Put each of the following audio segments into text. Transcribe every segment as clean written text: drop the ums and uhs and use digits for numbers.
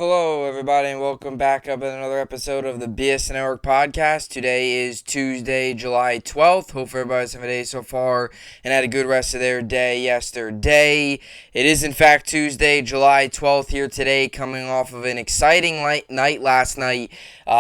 Hello, everybody, and welcome back up in another episode of the BSN podcast. Today is Tuesday, July 12th. Hope everybody's having a day so far and had a good rest of their day yesterday. It is, in fact, Tuesday, July 12th here today, coming off of an exciting night last night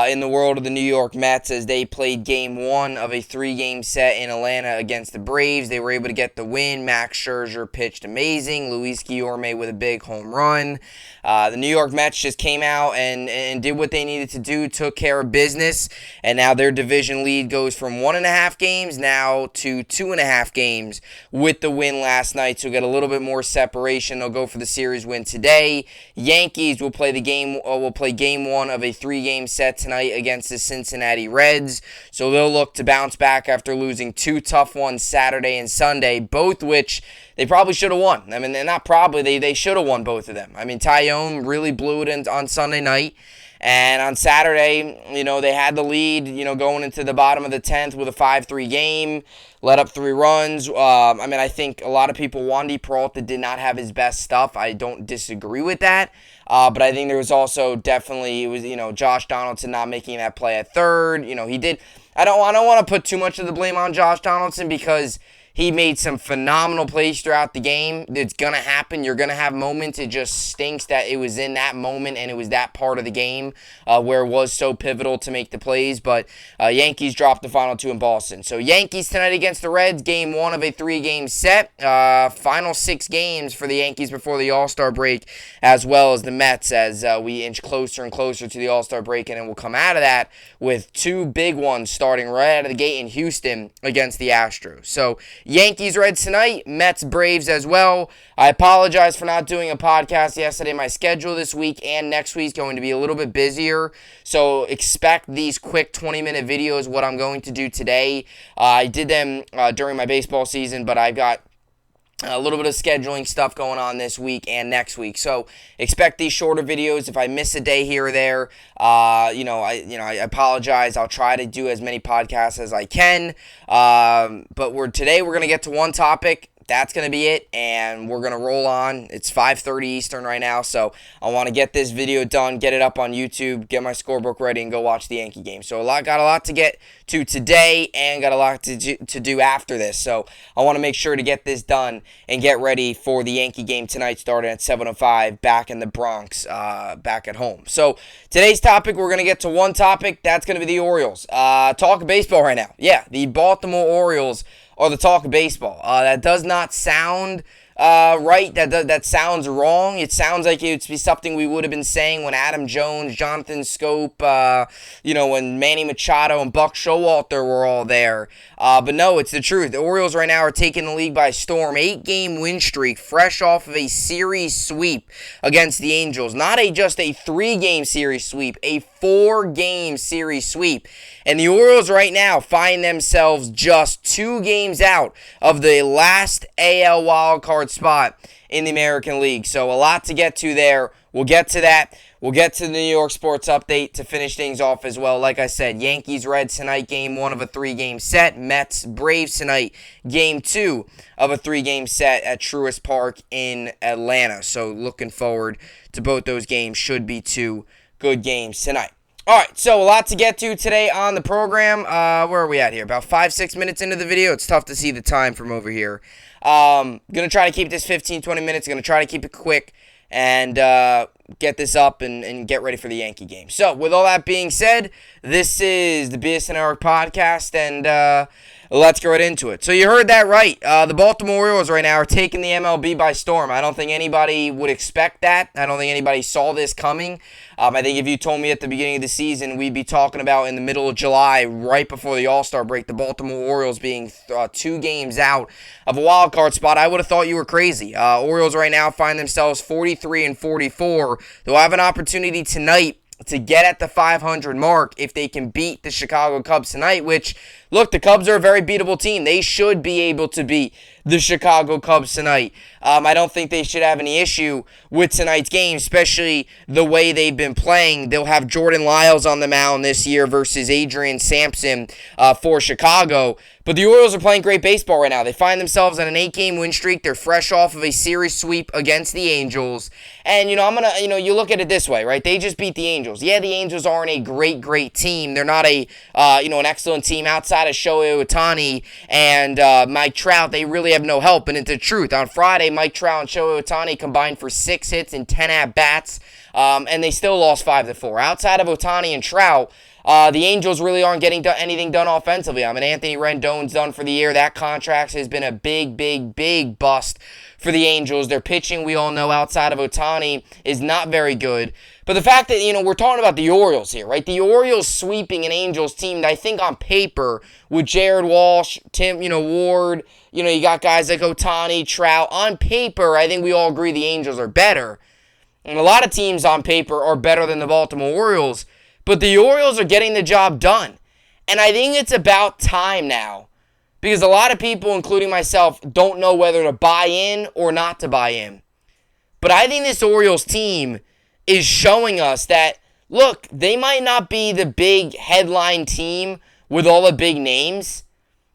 in the world of the New York Mets as they played Game 1 of a 3-game set in Atlanta against the Braves. They were able to get the win. Max Scherzer pitched amazing. Luis Guillorme with a big home run. The New York Mets just came out and did what they needed to do, took care of business, and now their division lead goes from 1.5 games now to 2.5 games with the win last night, so get a little bit more separation. They'll go for the series win today. Yankees will play game 1 of a 3-game set tonight against the Cincinnati Reds, so they'll look to bounce back after losing 2 tough ones Saturday and Sunday, both which they probably should have won. I mean, not probably. They should have won both of them. I mean, Tyone really blew it on Sunday night. And on Saturday, they had the lead, going into the bottom of the 10th with a 5-3 game, let up 3 runs. I think a lot of people, Wandy Peralta did not have his best stuff. I don't disagree with that. But I think there was also definitely, Josh Donaldson not making that play at third. He did. I don't want to put too much of the blame on Josh Donaldson because he made some phenomenal plays throughout the game. It's going to happen. You're going to have moments. It just stinks that it was in that moment and it was that part of the game where it was so pivotal to make the plays. But Yankees dropped the final 2 in Boston. So Yankees tonight against the Reds, game 1 of a 3-game set. Final 6 games for the Yankees before the All-Star break, as well as the Mets as we inch closer and closer to the All-Star break. And then we'll come out of that with 2 big ones starting right out of the gate in Houston against the Astros. So Yankees, Reds tonight, Mets, Braves as well. I apologize for not doing a podcast yesterday. My schedule this week and next week is going to be a little bit busier, so expect these quick 20-minute videos, what I'm going to do today. I did them during my baseball season, but I've got a little bit of scheduling stuff going on this week and next week. So expect these shorter videos. If I miss a day here or there, I apologize. I'll try to do as many podcasts as I can. But today we're going to get to one topic. That's going to be it, and we're going to roll on. It's 5:30 Eastern right now, so I want to get this video done, get it up on YouTube, get my scorebook ready, and go watch the Yankee game. So got a lot to get to today and got a lot to do after this. So I want to make sure to get this done and get ready for the Yankee game tonight starting at 7:05 back in the Bronx, back at home. So today's topic, we're going to get to one topic. That's going to be the Orioles. Talk baseball right now. Yeah, the Baltimore Orioles or the talk of baseball. That does not sound right. That sounds wrong. It sounds like it would be something we would have been saying when Adam Jones, Jonathan Scope, when Manny Machado and Buck Showalter were all there. But no, it's the truth. The Orioles right now are taking the league by storm. 8-game win streak, fresh off of a series sweep against the Angels. Not just a 3-game series sweep, a 4-game series sweep. And the Orioles right now find themselves just 2 games out of the last AL wildcard spot in the American League. So a lot to get to there. We'll get to that. We'll get to the New York sports update to finish things off as well. Like I said, Yankees, Reds tonight, game 1 of a 3-game set. Mets, Braves tonight, game 2 of a 3-game set at Truist Park in Atlanta. So looking forward to both those games. Should be 2 good games tonight. All right, so a lot to get to today on the program. Where are we at here? About 5-6 minutes into the video. It's tough to see the time from over here. Going to try to keep this 15-20 minutes. Going to try to keep it quick and get this up and get ready for the Yankee game. So, with all that being said, this is the BSN podcast, and let's get right into it. So you heard that right. The Baltimore Orioles right now are taking the MLB by storm. I don't think anybody would expect that. I don't think anybody saw this coming. I think if you told me at the beginning of the season we'd be talking about in the middle of July, right before the All-Star break, the Baltimore Orioles being 2 games out of a wild card spot, I would have thought you were crazy. Orioles right now find themselves 43-44. They'll have an opportunity tonight to get at the 500 mark if they can beat the Chicago Cubs tonight, which, look, the Cubs are a very beatable team. They should be able to beat the Chicago Cubs tonight. I don't think they should have any issue with tonight's game, especially the way they've been playing. They'll have Jordan Lyles on the mound this year versus Adrian Sampson for Chicago. But the Orioles are playing great baseball right now. They find themselves on an 8-game win streak. They're fresh off of a series sweep against the Angels. And, you look at it this way, right? They just beat the Angels. Yeah, the Angels aren't a great team. They're not an excellent team outside of Shohei Ohtani and Mike Trout. They really have no help. And it's the truth. On Friday, Mike Trout and Shohei Ohtani combined for 6 hits and 10 at-bats. And they still lost 5-4. Outside of Ohtani and Trout, the Angels really aren't getting anything done offensively. Anthony Rendon's done for the year. That contract has been a big bust for the Angels. Their pitching, we all know, outside of Ohtani, is not very good. But the fact that, we're talking about the Orioles here, right? The Orioles sweeping an Angels team that I think on paper, with Jared Walsh, Tim, Ward, you got guys like Ohtani, Trout. On paper, I think we all agree the Angels are better. And a lot of teams on paper are better than the Baltimore Orioles. But the Orioles are getting the job done. And I think it's about time now. Because a lot of people, including myself, don't know whether to buy in or not to buy in. But I think this Orioles team is showing us that, look, they might not be the big headline team with all the big names.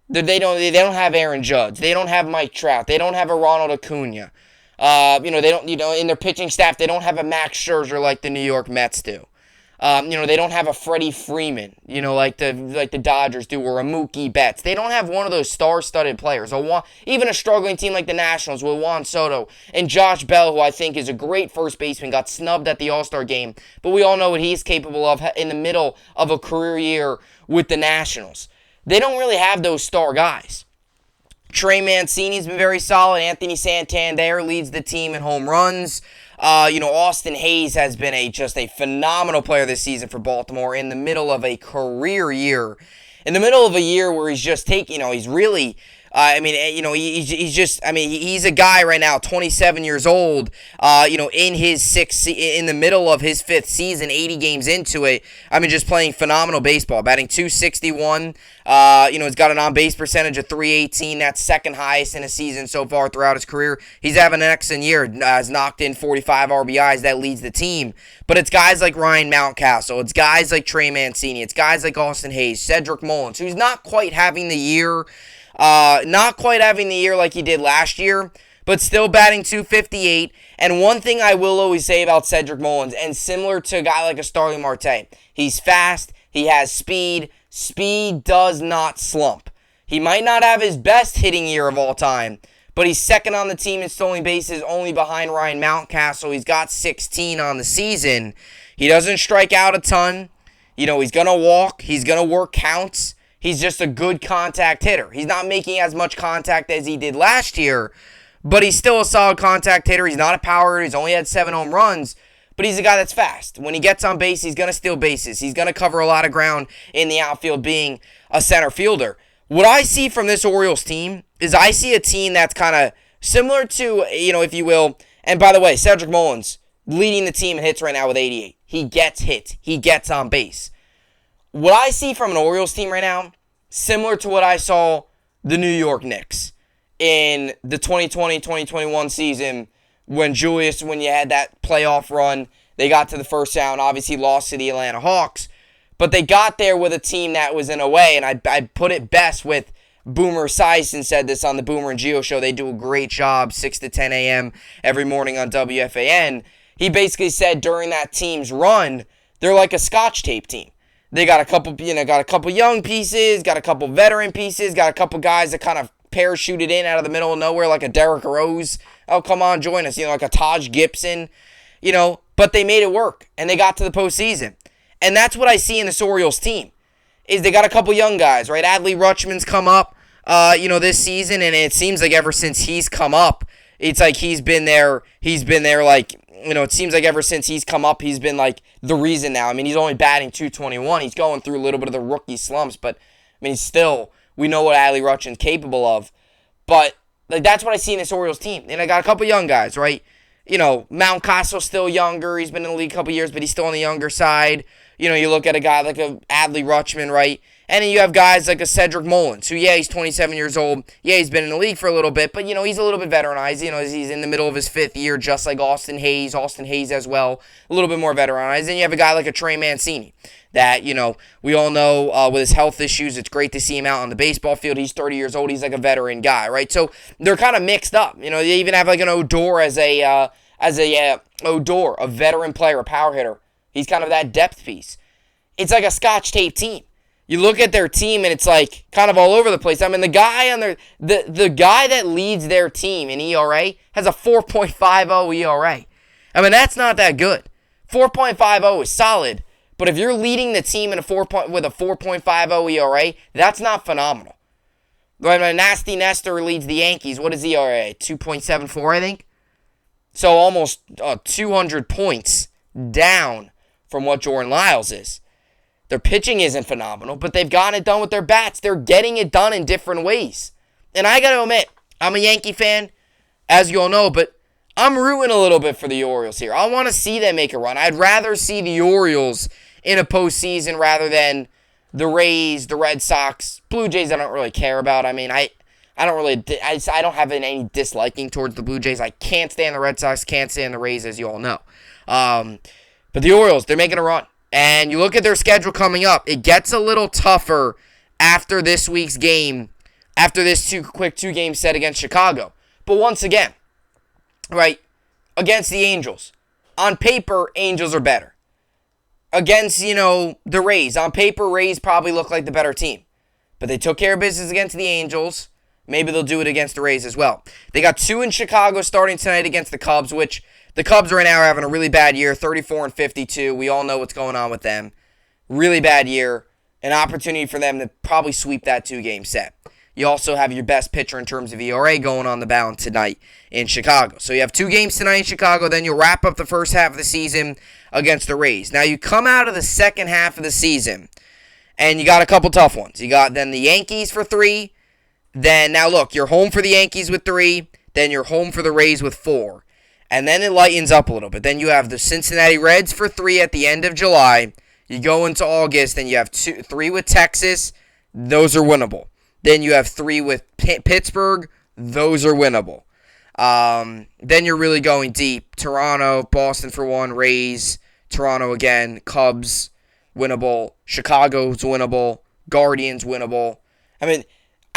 They don't have Aaron Judge. They don't have Mike Trout. They don't have a Ronald Acuna. They don't, in their pitching staff, they don't have a Max Scherzer like the New York Mets do. They don't have a Freddie Freeman, like the Dodgers do, or a Mookie Betts. They don't have one of those star-studded players. Even a struggling team like the Nationals with Juan Soto and Josh Bell, who I think is a great first baseman, got snubbed at the All-Star game. But we all know what he's capable of in the middle of a career year with the Nationals. They don't really have those star guys. Trey Mancini's been very solid. Anthony Santander leads the team in home runs. Austin Hayes has been just a phenomenal player this season for Baltimore in the middle of a career year. In the middle of a year where he's just taking, he's really, he's a guy right now, 27 years old, in the middle of his 5th season, 80 games into it. Just playing phenomenal baseball, batting .261. He's got an on-base percentage of .318. That's second highest in a season so far throughout his career. He's having an excellent year. Has knocked in 45 RBIs. That leads the team. But it's guys like Ryan Mountcastle. It's guys like Trey Mancini. It's guys like Austin Hayes, Cedric Mullins, who's not quite having the year like he did last year, but still batting .258. And one thing I will always say about Cedric Mullins, and similar to a guy like a Starling Marte, he's fast, he has speed. Speed does not slump. He might not have his best hitting year of all time, but he's second on the team in stolen bases, only behind Ryan Mountcastle. He's got 16 on the season. He doesn't strike out a ton. He's going to walk. He's going to work counts. He's just a good contact hitter. He's not making as much contact as he did last year, but he's still a solid contact hitter. He's not a power hitter. He's only had 7 home runs, but he's a guy that's fast. When he gets on base, he's going to steal bases. He's going to cover a lot of ground in the outfield being a center fielder. What I see from this Orioles team is I see a team that's kind of similar to, if you will, and by the way, Cedric Mullins leading the team in hits right now with 88. He gets hit. He gets on base. What I see from an Orioles team right now, similar to what I saw the New York Knicks in the 2020-2021 season when you had that playoff run, they got to the first round, obviously lost to the Atlanta Hawks, but they got there with a team that was in a way, and I put it best with Boomer Esiason said this on the Boomer and Gio show. They do a great job, 6 to 10 a.m. every morning on WFAN. He basically said during that team's run, they're like a Scotch tape team. They got a couple young pieces, got a couple veteran pieces, got a couple guys that kind of parachuted in out of the middle of nowhere like a Derrick Rose. Oh, come on, join us. Like a Taj Gibson. But they made it work, and they got to the postseason. And that's what I see in this Orioles team, is they got a couple young guys, right? Adley Rutschman's come up, this season, and it seems like ever since he's come up, it's like he's been there like, it seems like ever since he's come up, he's been like the reason now. He's only batting .221. He's going through a little bit of the rookie slumps, but still, we know what Adley Rutschman's capable of. But that's what I see in this Orioles team. And I got a couple young guys, right? Mountcastle's still younger. He's been in the league a couple years, but he's still on the younger side. You look at a guy like a Adley Rutschman, right? And then you have guys like a Cedric Mullins, who, he's 27 years old. Yeah, he's been in the league for a little bit, but, he's a little bit veteranized. He's in the middle of his 5th year, just like Austin Hayes. Austin Hayes as well, a little bit more veteranized. Then you have a guy like a Trey Mancini that, we all know with his health issues, it's great to see him out on the baseball field. He's 30 years old. He's like a veteran guy, right? So they're kind of mixed up. They even have like an Odor as a Odor, a veteran player, a power hitter. He's kind of that depth piece. It's like a Scotch tape team. You look at their team and it's like kind of all over the place. I mean, the guy the guy that leads their team in ERA has a 4.50 ERA. I mean, that's not that good. 4.50 is solid, but if you're leading the team with a 4.50 ERA, that's not phenomenal. When Nasty Nestor leads the Yankees, what is ERA? 2.74, I think. So almost 200 points down from what Jordan Lyles is. Their pitching isn't phenomenal, but they've gotten it done with their bats. They're getting it done in different ways. And I got to admit, I'm a Yankee fan, as you all know, but I'm rooting a little bit for the Orioles here. I want to see them make a run. I'd rather see the Orioles in a postseason rather than the Rays, the Red Sox, Blue Jays. I don't really care about. I mean, I don't have any disliking towards the Blue Jays. I can't stand the Red Sox, can't stand the Rays, as you all know. But the Orioles, they're making a run. And you look at their schedule coming up, it gets a little tougher after this week's game, after this quick two-game set against Chicago. But once again, right, against the Angels, on paper, Angels are better. Against, the Rays, on paper, Rays probably look like the better team. But they took care of business against the Angels. Maybe they'll do it against the Rays as well. They got 2 in Chicago starting tonight against the Cubs, which the Cubs right now are having a really bad year, 34-52. We all know what's going on with them. Really bad year. An opportunity for them to probably sweep that 2-game set. You also have your best pitcher in terms of ERA going on the mound tonight in Chicago. So you have 2 games tonight in Chicago. Then you'll wrap up the first half of the season against the Rays. Now you come out of the second half of the season, and you got a couple tough ones. You got then the Yankees for 3. Then, now look, you're home for the Yankees with 3. Then you're home for the Rays with 4. And then it lightens up a little bit. Then you have the Cincinnati Reds for 3 at the end of July. You go into August, then you have 3 with Texas. Those are winnable. Then you have 3 with Pittsburgh. Those are winnable. Then you're really going deep. Toronto, Boston for 1, Rays, Toronto again, Cubs, winnable. Chicago's winnable. Guardians, winnable. I mean,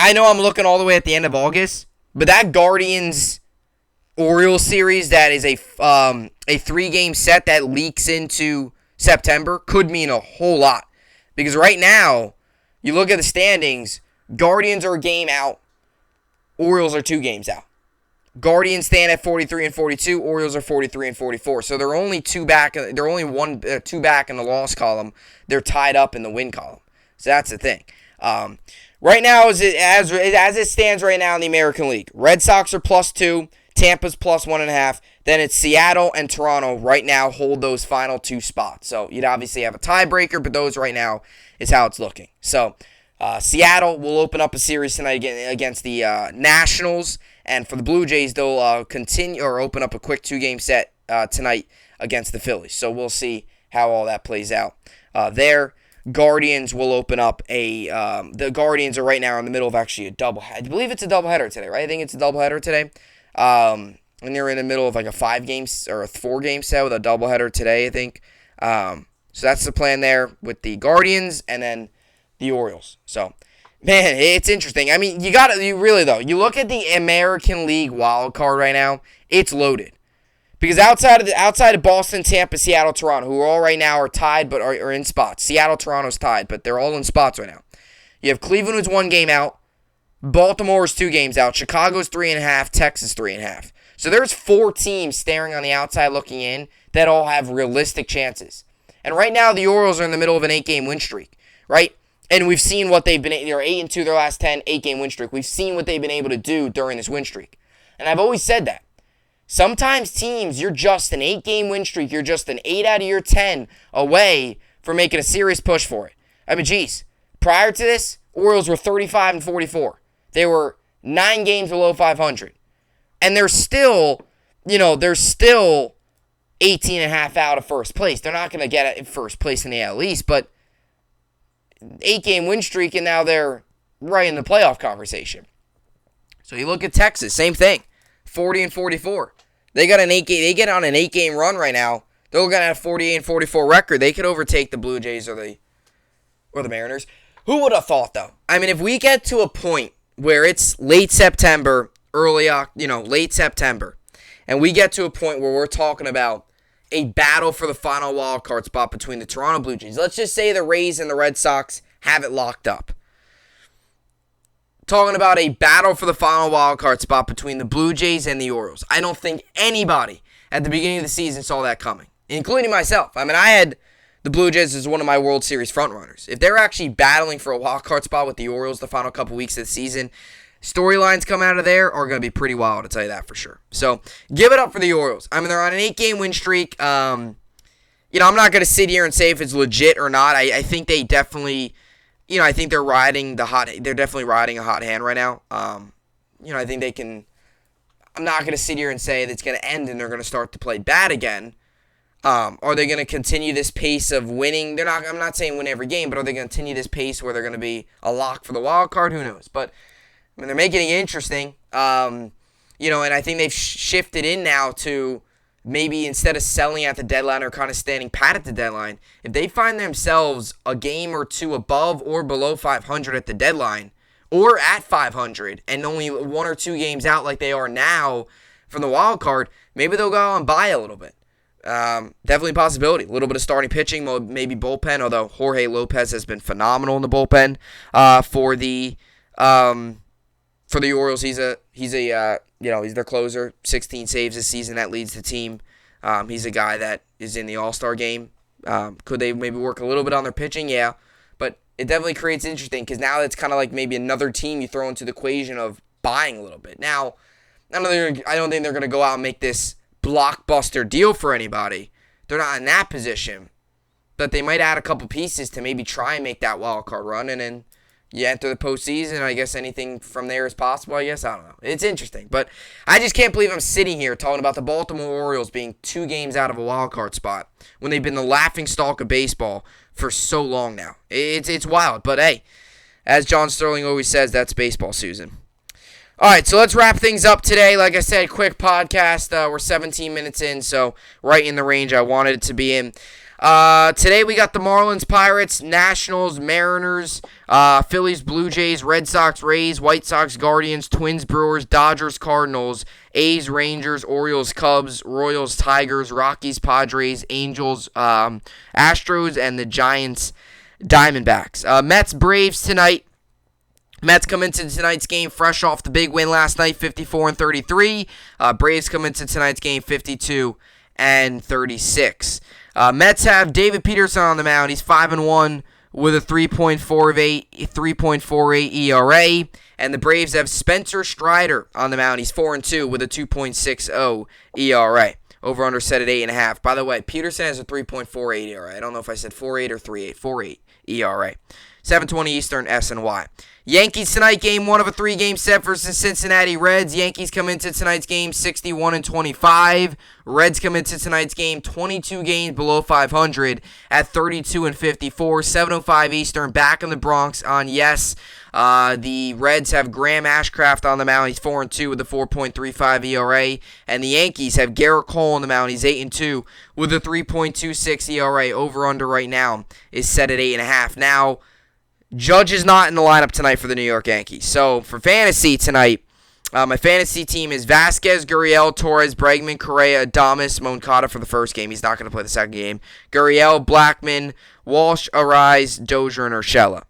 I know I'm looking all the way at the end of August, but that Guardians Orioles series that is a 3-game set that leaks into September could mean a whole lot. Because right now, you look at the standings, Guardians are a game out, Orioles are 2 games out. Guardians stand at 43-42, Orioles are 43-44. So they're only 2 back. They're only 2 back in the loss column. They're tied up in the win column. So that's the thing. Right now, as it stands right now in the American League, Red Sox are +2, Tampa's +1.5. Then it's Seattle and Toronto right now hold those final 2 spots. So you'd obviously have a tiebreaker, but those right now is how it's looking. So Seattle will open up a series tonight against the Nationals, and for the Blue Jays, they'll continue or open up a quick 2-game set tonight against the Phillies. So we'll see how all that plays out there. Guardians will open up the Guardians are right now in the middle of actually a double. I believe it's a doubleheader today, right? I think it's a doubleheader today. And they're in the middle of like a 5-game or a 4-game set with a doubleheader today, I think. So that's the plan there with the Guardians and then the Orioles. So, man, it's interesting. I mean, you look at the American League wild card right now, it's loaded. Because outside of Boston, Tampa, Seattle, Toronto, who all right now are tied but are in spots. Seattle, Toronto's tied, but they're all in spots right now. You have Cleveland, who's 1 game out. Baltimore is 2 games out. Chicago's 3.5. Texas 3.5. So there's 4 teams staring on the outside looking in that all have realistic chances. And right now, the Orioles are in the middle of an 8-game win streak, right? And we've seen what they've been. They're 8-2 their last 10, 8-game win streak. We've seen what they've been able to do during this win streak. And I've always said that. Sometimes teams, you're just an 8-game win streak. You're just an 8 out of your 10 away from making a serious push for it. I mean, geez. Prior to this, Orioles were 35-44. They were 9 games below 500. And they're still they're still 18 and a half out of first place. They're not going to get first place in the AL East, but 8-game win streak, and now they're right in the playoff conversation. So you look at Texas, same thing, 40 and 44. They get on an 8-game run right now. They're looking at a 48 and 44 record. They could overtake the Blue Jays or the Mariners. Who would have thought, though? I mean, if we get to a point where it's late September, late September, and we get to a point where we're talking about a battle for the final wild card spot between the Toronto Blue Jays. Let's just say the Rays and the Red Sox have it locked up. Talking about a battle for the final wild card spot between the Blue Jays and the Orioles. I don't think anybody at the beginning of the season saw that coming, including myself. I mean, I had the Blue Jays as one of my World Series frontrunners. If they're actually battling for a wild card spot with the Orioles the final couple weeks of the season, storylines coming out of there are going to be pretty wild, I'll tell you that for sure. So, give it up for the Orioles. I mean, they're on an 8-game win streak. I'm not going to sit here and say if it's legit or not. I think they definitely, I think they're definitely riding a hot hand right now. I think they can. I'm not going to sit here and say that it's going to end and they're going to start to play bad again. Are they going to continue this pace of winning? I'm not saying win every game, but are they going to continue this pace where they're going to be a lock for the wild card? Who knows? But I mean, they're making it interesting. And I think they've shifted in now to maybe instead of selling at the deadline or kind of standing pat at the deadline, if they find themselves a game or two above or below 500 at the deadline or at 500 and only 1 or 2 games out like they are now from the wild card, maybe they'll go out and buy a little bit. Definitely a possibility. A little bit of starting pitching, maybe bullpen, although Jorge Lopez has been phenomenal in the bullpen for the Orioles. He's their closer, 16 saves this season. That leads the team. He's a guy that is in the All-Star game. Could they maybe work a little bit on their pitching? Yeah, but it definitely creates interesting because now it's kind of like maybe another team you throw into the equation of buying a little bit. Now, I don't think they're going to go out and make this blockbuster deal for anybody. They're not in that position, but they might add a couple pieces to maybe try and make that wild card run, and then you enter the postseason. I guess anything from there is possible. I don't know. It's interesting, but I just can't believe I'm sitting here talking about the Baltimore Orioles being 2 games out of a wild card spot when they've been the laughingstock of baseball for so long now. It's wild, but hey, as John Sterling always says, that's baseball, Susan. All right, so let's wrap things up today. Like I said, quick podcast. We're 17 minutes in, so right in the range I wanted it to be in. Today we got the Marlins, Pirates, Nationals, Mariners, Phillies, Blue Jays, Red Sox, Rays, White Sox, Guardians, Twins, Brewers, Dodgers, Cardinals, A's, Rangers, Orioles, Cubs, Royals, Tigers, Rockies, Padres, Angels, Astros, and the Giants, Diamondbacks. Mets, Braves tonight. Mets come into tonight's game fresh off the big win last night, 54-33. Braves come into tonight's game 52-36. Mets have David Peterson on the mound. He's 5-1 with a 3.48 ERA. And the Braves have Spencer Strider on the mound. He's 4-2 with a 2.60 ERA. Over under set at 8.5. By the way, Peterson has a 3.48 ERA. I don't know if I said 4.8 or 3.8. 4.8 ERA. 7:20 Eastern, SNY. Yankees tonight, game 1 of a 3-game set versus Cincinnati Reds. Yankees come into tonight's game 61-25. Reds come into tonight's game 22 games below 500 at 32-54. 7:05 Eastern, back in the Bronx on the Reds have Graham Ashcraft on the mound. He's 4-2 with a 4.35 ERA. And the Yankees have Garrett Cole on the mound. He's 8-2 with a 3.26 ERA. Over-under right now is set at 8.5. Now, Judge is not in the lineup tonight for the New York Yankees. So, for fantasy tonight, my fantasy team is Vasquez, Gurriel, Torres, Bregman, Correa, Adames, Moncada for the first game. He's not going to play the second game. Gurriel, Blackman, Walsh, Arise, Dozier, and Urshela.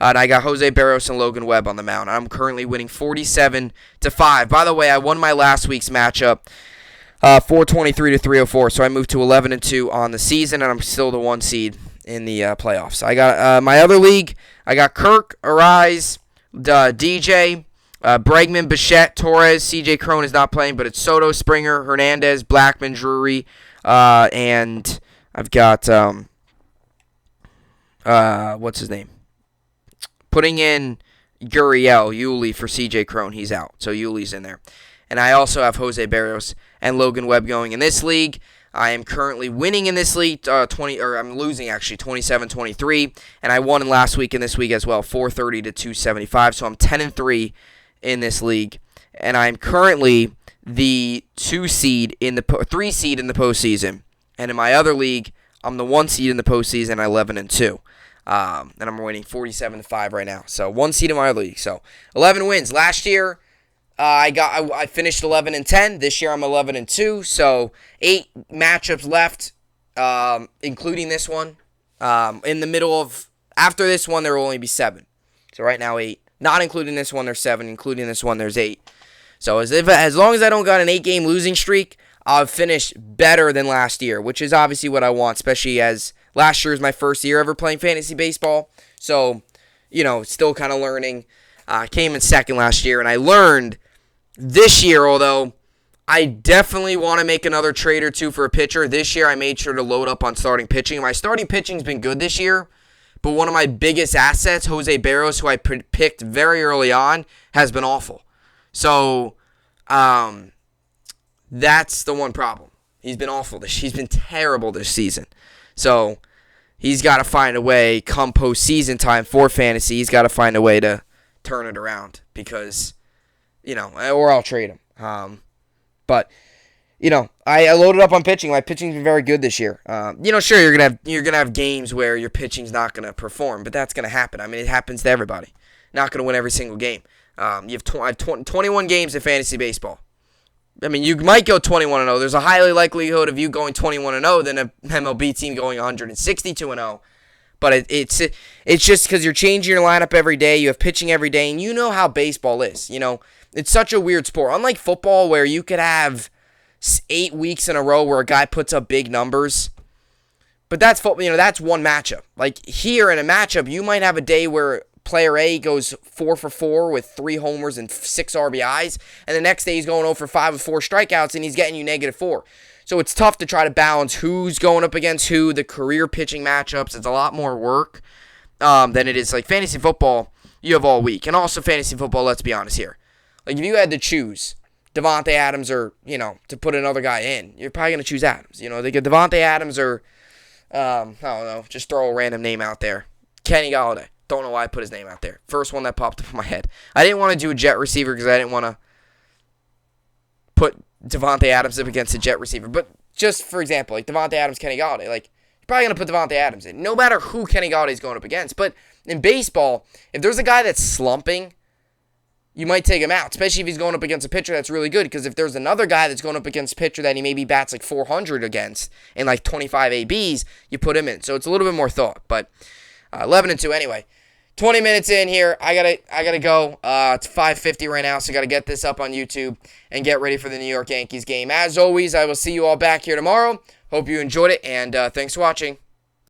And I got Jose Barrios and Logan Webb on the mound. I'm currently winning 47-5. By the way, I won my last week's matchup 423-304. So I moved to 11-2 on the season, and I'm still the 1 seed in the playoffs. I got my other league. I got Kirk, Arise, DJ, Bregman, Bichette, Torres. CJ Crone is not playing, but it's Soto, Springer, Hernandez, Blackman, Drury, and I've got what's his name? Putting in Gurriel, Yuli for CJ Crone. He's out, so Yuli's in there. And I also have Jose Barrios and Logan Webb going in this league. I am currently winning in this league, I'm losing actually 27-23, and I won in last week in this week as well, 430 to 275. So I'm 10-3 in this league, and I'm currently the 3 seed in the postseason. And in my other league, I'm the 1 seed in the postseason, 11-2. And I'm winning 47-5 right now. So 1 seed in my other league. So 11 wins. Last year, I finished 11-10. This year I'm 11-2. So 8 matchups left, including this one. In the middle of after this one, there will only be 7. So right now 8. Not including this one, there's 7. Including this one, there's 8. So as long as I don't got an 8-game losing streak, I'll finish better than last year, which is obviously what I want, especially as last year is my first year ever playing fantasy baseball. So, still kind of learning. Came in second last year, and I learned this year, although I definitely want to make another trade or two for a pitcher. This year, I made sure to load up on starting pitching. My starting pitching's been good this year, but one of my biggest assets, Jose Barros, who I picked very early on, has been awful. So, that's the one problem. He's been awful. He's been terrible this season. So, he's got to find a way, come postseason time for fantasy, he's got to find a way to turn it around because, or I'll trade him. But I loaded up on pitching. My pitching's been very good this year. Sure, you're gonna have games where your pitching's not gonna perform, but that's gonna happen. I mean, it happens to everybody. Not gonna win every single game. You have 21 games in fantasy baseball. I mean, you might go 21-0. There's a highly likelihood of you going 21-0 than an MLB team going 162-0. But it's just because you're changing your lineup every day. You have pitching every day, and you know how baseball is. It's such a weird sport. Unlike football, where you could have 8 weeks in a row where a guy puts up big numbers. But that's football. That's one matchup. Like here in a matchup, you might have a day where player A goes 4 for 4 with 3 homers and 6 RBIs, and the next day he's going 0 for 5 with 4 strikeouts, and he's getting you -4. So it's tough to try to balance who's going up against who, the career pitching matchups. It's a lot more work than it is like fantasy football. You have all week, and also fantasy football. Let's be honest here. Like if you had to choose Devontae Adams or to put another guy in, you're probably gonna choose Adams. They get Devontae Adams or I don't know, just throw a random name out there. Kenny Golladay. Don't know why I put his name out there. First one that popped up in my head. I didn't want to do a jet receiver because I didn't want to put Devontae Adams up against a jet receiver. But just for example, like Devontae Adams, Kenny Golladay, like you're probably going to put Devontae Adams in, no matter who Kenny Golladay is going up against. But in baseball, if there's a guy that's slumping, you might take him out, especially if he's going up against a pitcher that's really good. Because if there's another guy that's going up against a pitcher that he maybe bats like 400 against in like 25 ABs, you put him in. So it's a little bit more thought. But 11-2 anyway. 20 minutes in here. I gotta go. It's 5:50 right now, so I gotta get this up on YouTube and get ready for the New York Yankees game. As always, I will see you all back here tomorrow. Hope you enjoyed it, and thanks for watching.